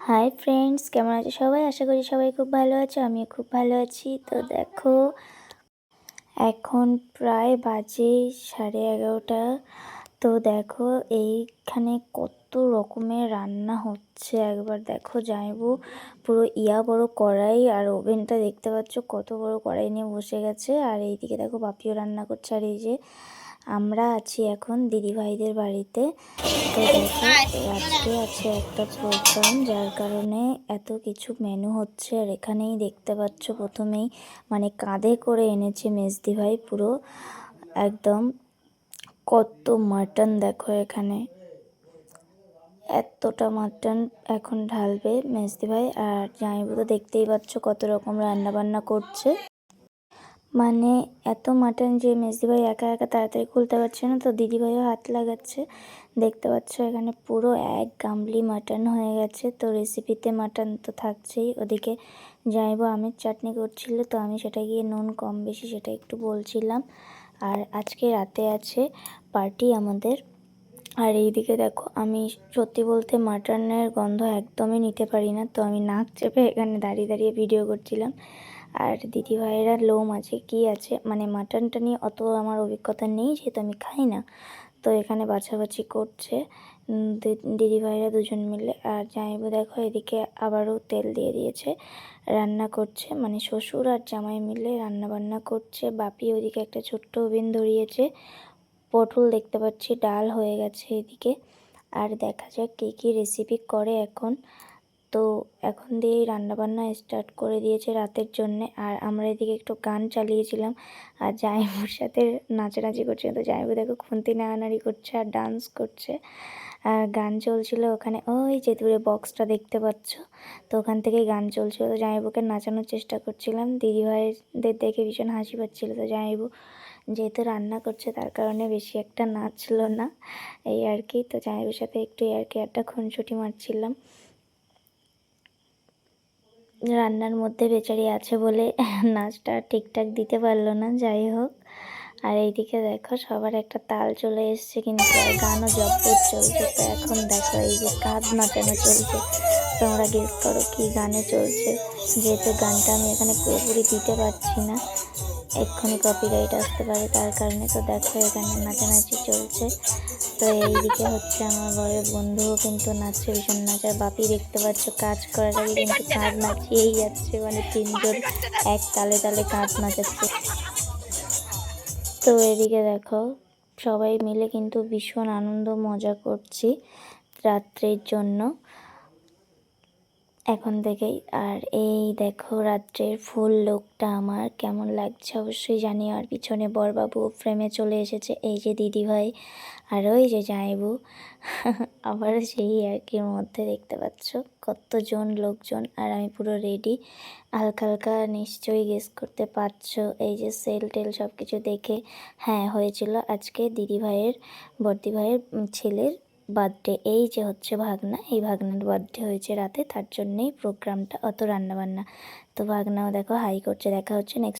Hi friends, কেমন আছো সবাই? আশা করি সবাই খুব ভালো আছো। আমিও খুব ভালো আছি। তো দেখো, এখন প্রায় বাজে 11:30। তো দেখো এইখানে কত রকমের রান্না হচ্ছে একবার দেখো। জামাইবু পুরো বড় কড়াই আর ওভেনটা দেখতে পাচ্ছ, কত বড় কড়াই নিয়ে বসে গেছে। আর এইদিকে দেখো বাপিও রান্না করছে। আর এই যে আমরা আছি এখন দিদিভাইদের বাড়িতে। তো দেখো আজকে আছে একটা প্রোগ্রাম, যার কারণে এত কিছু মেনু হচ্ছে। আর এখানেই দেখতে পাচ্ছ প্রথমেই মানে কাঁধে করে এনেছে মেজদি ভাই পুরো একদম কত মাটন। দেখো এখানে এতটা মাটন এখন ঢালবে মেজদি ভাই। আর জামাইবু তো দেখতেই পাচ্ছ কত রকম রান্না বান্না করছে। মানে এত মাটন যে মেজদি ভাই একা একা তাড়াতাড়ি খুলতে পারছে না, তো দিদিভাইও হাত লাগাচ্ছে। দেখতে পাচ্ছ এখানে পুরো এক গামলি মাটন হয়ে গেছে। তো রেসিপিতে মাটন তো থাকছেই। ওদিকে জামাইবু আমের চাটনি করছিল, তো আমি সেটা গিয়ে নুন কম বেশি সেটা একটু বলছিলাম। আর আজকে রাতে আছে পার্টি আমাদের। আর এইদিকে দেখো, আমি সত্যি বলতে মাটনের গন্ধ একদমই নিতে পারি না, তো আমি নাক চেপে এখানে দাঁড়িয়ে দাঁড়িয়ে ভিডিও করছিলাম। আর দিদিভাইয়েরা লোম আছে কি আছে, মানে মাটনটা নিয়ে অত আমার অভিজ্ঞতা নেই যেহেতু আমি খাই না। তো এখানে বাছাবাছি করছে দিদিভাইরা দুজন মিলে। আর জামাইবু দেখো এদিকে আবারও তেল দিয়ে দিয়েছে, রান্না করছে। মানে শ্বশুর আর জামাই মিলে রান্না বান্না করছে। বাপি ওদিকে একটা ছোট্ট ওভেন ধরিয়েছে। পটল দেখতে পাচ্ছি, ডাল হয়ে গেছে এদিকে। আর দেখা যাক কী কী রেসিপি করে এখন। তো এখন দিয়েই রান্নাবান্না স্টার্ট করে দিয়েছে রাতের জন্যে। আর আমরা এদিকে একটু গান চালিয়েছিলাম আর জামাইবুর সাথে নাচানাচি করছে। তো জামাইবু দেখো খুন্তি নাড়ানাড়ি করছে আর ডান্স করছে। আর গান চলছিল ওখানে, ওই যে দূরে বক্সটা দেখতে পাচ্ছ, তো ওখান থেকেই গান চলছিল। তো জামাইবুকে নাচানোর চেষ্টা করছিলাম। দিদিভাইদের দেখে ভীষণ হাসি পাচ্ছিলো। তো জামাইবু যেহেতু রান্না করছে তার কারণে বেশি একটা নাচলো না, এই আর কি। তো জামাইবুর সাথে একটু আর কি একটা খুনসুটি মারছিলাম। রান্নার মধ্যে বেচারি আছে বলে নাচটা ঠিকঠাক দিতে পারলো না, যাই হোক। আর এইদিকে দেখো সবার একটা তাল চলে এসছে, কিন্তু আর গানও জব্বর চলছে। তো এখন দেখো এই যে কাঁধ নাচানো চলছে। তোমরা গেস করো কি গানে চলছে। যেহেতু গানটা আমি এখানে পুরোপুরি দিতে পারছি না, এক্ষুনি কপিরাইট আসতে পারে, তার কারণে। তো দেখো এখানে নাচানাচি চলছে। তো এইদিকে হচ্ছে আমার বরের বন্ধুও কিন্তু নাচছে, ভীষণ নাচার। বাপি দেখতে পাচ্ছ কাজ করার আগে কিন্তু কাঁধ নাচিয়েই যাচ্ছে, মানে তিনজন এক তালে তালে কাঁধ নাচাচ্ছে। তো এদিকে দেখো সবাই মিলে কিন্তু ভীষণ আনন্দ মজা করছি রাত্রের জন্য এখন থেকেই। আর এই দেখো রাত্রের ফুল লোকটা আমার কেমন লাগছে অবশ্যই জানিও। আর পিছনে বরবাবু ফ্রেমে চলে এসেছে, এই যে দিদিভাই আর ওই যে জামাইবু। আবারও সেই একের মধ্যে দেখতে পাচ্ছ কতজন লোকজন। আর আমি পুরো রেডি, হালকা হালকা নিশ্চয়ই গেস করতে পারছো এই যে সেল টেল সব কিছু দেখে। হ্যাঁ, হয়েছিল আজকে দিদিভাইয়ের বর্দিভাইয়ের ছেলের বার্থডে। এই যে হচ্ছে ভাগনা, এই ভাগনার বার্থডে হয়েছে রাতে, তার জন্যেই প্রোগ্রামটা অত রান্নাবান্না। তো ভাগনাও দেখো হাই করছে। দেখা হচ্ছে নেক্সট